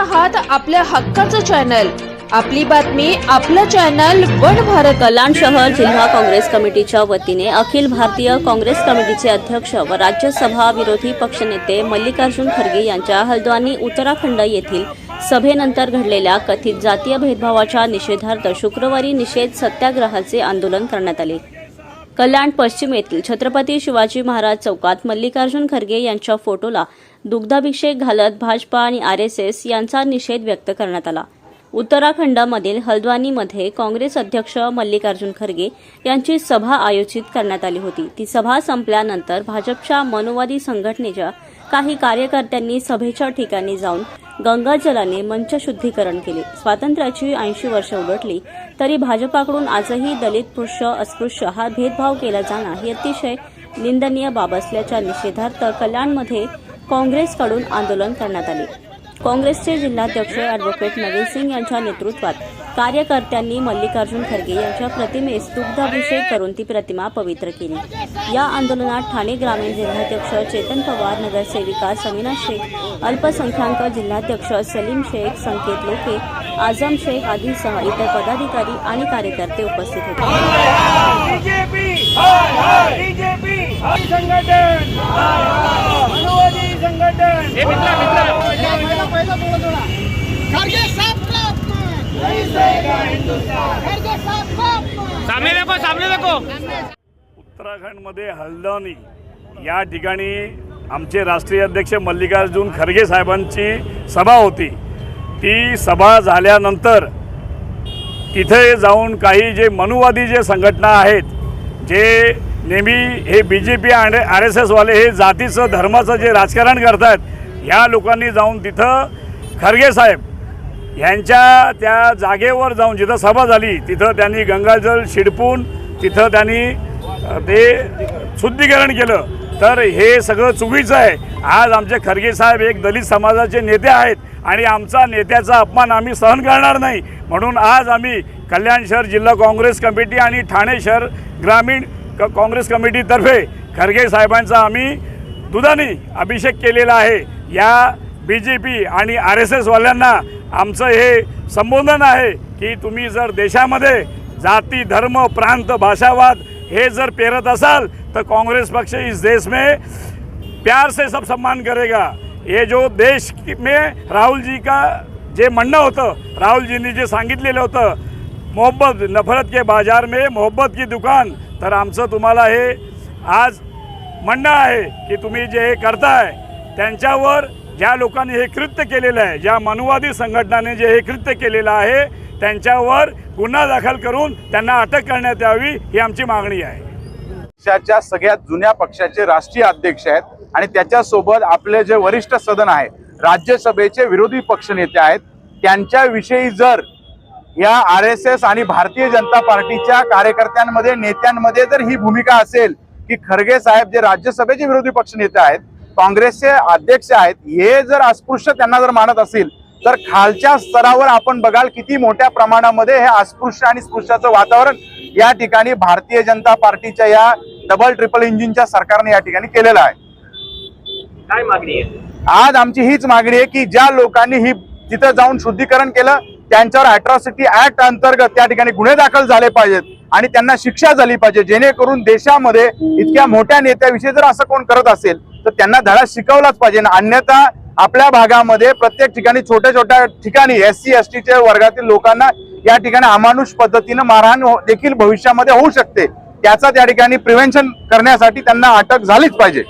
आहात आपल्या हक्काचं चॅनल, आपली बातमी आपलं चॅनल वन भारत। कल्याण शहर जिल्हा काँग्रेस कमिटीच्या वतीने अखिल भारतीय काँग्रेस कमिटीचे अध्यक्ष व राज्यसभा विरोधी पक्षनेते मल्लिकार्जुन खरगे यांच्या हल्द्वानी उत्तराखंड येथील सभेनंतर घडलेल्या कथित जातीय भेदभावाच्या निषेधार्थ शुक्रवारी निषेध सत्याग्रहाचे आंदोलन करण्यात आले। कल्याण पश्चिम येथील छत्रपती शिवाजी महाराज चौकात मल्लिकार्जुन खरगे यांच्या फोटोला दुग्धाभिषेक घालत भाजपा आणि आरएसएस यांचा निषेध व्यक्त करण्यात आला। उत्तराखंडमधील हल्द्वानीमध्ये काँग्रेस अध्यक्ष मल्लिकार्जुन खरगे यांची सभा आयोजित करण्यात आली होती। ती सभा संपल्यानंतर भाजपच्या मनुवादी संघटनेच्या काही कार्यकर्त्यांनी सभेच्या ठिकाणी जाऊन गंगाजलाने मंचशुद्धीकरण केले। स्वातंत्र्याची 80 वर्षे उलटली तरी भाजपाकडून आजही दलित पुरुष अस्पृश्य हा भेदभाव केला जाणं ही अतिशय निंदनीय बाब असल्याच्या निषेधार्थ कल्याणमध्ये काँग्रेसकडून आंदोलन करण्यात आले। काँग्रेसचे जिल्हाध्यक्ष ॲडव्होकेट नवीन सिंग यांच्या नेतृत्वात कार्यकर्त्यांनी मल्लिकार्जुन खरगे यांच्या प्रतिमेस दुग्धाभिषेक करून ती प्रतिमा पवित्र केली। या आंदोलनात ठाणे ग्रामीण जिल्हाध्यक्ष चेतन पवार, नगरसेविका समीना शेख, अल्पसंख्याक जिल्हाध्यक्ष सलीम शेख, संकेत लोके, आझम शेख आदीसह इतर पदाधिकारी आणि कार्यकर्ते उपस्थित होते। सामने देखो। उत्तराखंडमध्ये हल्द्वानी या ठिकाणी आमचे राष्ट्रीय अध्यक्ष मल्लिकार्जुन खरगे साहेबांची सभा होती। ती सभा झाल्यानंतर तिथे जाऊन काही जे मनुवादी जे संघटना आहेत, जे नेहमी हे बीजेपी आणि आरएसएस वाले हे जातीचं धर्माचं जे राजकारण करतात, ह्या लोकांनी जाऊन तिथं खरगे साहेब यांच्या त्या जागेवर जाऊन जिथं सभा झाली तिथं त्यांनी गंगाजल शिडपून तिथं त्यांनी ते शुद्धीकरण केलं। तर हे सगळं चुकीचं आहे। आज आमचे खरगे साहेब एक दलित समाजाचे नेते आहेत आणि आमचा नेत्याचा अपमान आम्ही सहन करणार नाही। म्हणून आज आम्ही कल्याण शहर जिल्हा काँग्रेस कमिटी आणि ठाणे शहर ग्रामीण काँग्रेस कमिटीतर्फे खरगे साहेबांचा आम्ही दुधाने अभिषेक केलेला आहे। या बीजेपी आणि आरएसएस वाल्यांना आमचं हे संबोधन आहे की तुम्ही जर देशामध्ये जाती धर्म प्रांत भाषावाद हे जर पेरत असाल तो कांग्रेस पक्ष इस देश में प्यार से सब सम्मान करेगा। ये जो देश में राहुल जी का जे म्हणणं होतं, राहुल जींनी जे सांगितलेलं होतं, मोहब्बत नफरत के बाजार में मोहब्बत की दुकान, तर आमचं तुम्हाला हे आज म्हणणं आहे की तुम्ही जे हे करताय त्यांच्यावर ज्या लोकांनी हे कृत्य केलेलं आहे, ज्या मनुवादी संघटनाने जे हे कृत्य केलेलं आहे त्यांच्यावर गुन्हा दाखल करून त्यांना अटक करण्यात यावी ही आमची मागणी आहे। पक्षाच्या सगळ्यात जुन्या पक्षाचे राष्ट्रीय अध्यक्ष आहेत आणि त्याच्यासोबत आपले जे वरिष्ठ सदन आहे, राज्यसभेचे विरोधी पक्षनेते आहेत, त्यांच्याविषयी जर या आरएसएस आणि भारतीय जनता पार्टीच्या कार्यकर्त्यांमध्ये नेत्यांमध्ये जर ही भूमिका असेल की खरगे साहेब जे राज्यसभेचे विरोधी पक्षनेते आहेत, काँग्रेसचे अध्यक्ष आहेत, हे जर अस्पृश्य त्यांना जर मानत असतील तर खालच्या स्तरावर आपण बघाल किती मोठ्या प्रमाणामध्ये हे अस्पृश्य आणि स्पृश्याचं वातावरण या ठिकाणी भारतीय जनता पार्टीच्या या डबल ट्रिपल इंजिनच्या सरकारने या ठिकाणी केलेलं आहे। काय मागणी आहे? आज आमची हीच मागणी आहे की ज्या लोकांनी ही तिथे जाऊन शुद्धीकरण केलं त्यांच्यावर अॅट्रॉसिटी ऍक्ट अंतर्गत त्या ठिकाणी गुन्हे दाखल झाले पाहिजेत आणि त्यांना शिक्षा झाली पाहिजे, जेणेकरून देशामध्ये इतक्या मोठ्या नेत्याविषयी जर असं कोण करत असेल तर त्यांना धडा शिकवलाच पाहिजे। अन्यथा आपल्या भागामध्ये प्रत्येक ठिकाणी छोट्या छोट्या ठिकाणी SC ST च्या वर्गातील लोकांना या ठिकाणी अमानुष पद्धतीने मारहाण देखील भविष्यामध्ये होऊ शकते। त्याचा त्या ठिकाणी प्रिव्हेन्शन करण्यासाठी त्यांना अटक झालीच पाहिजे।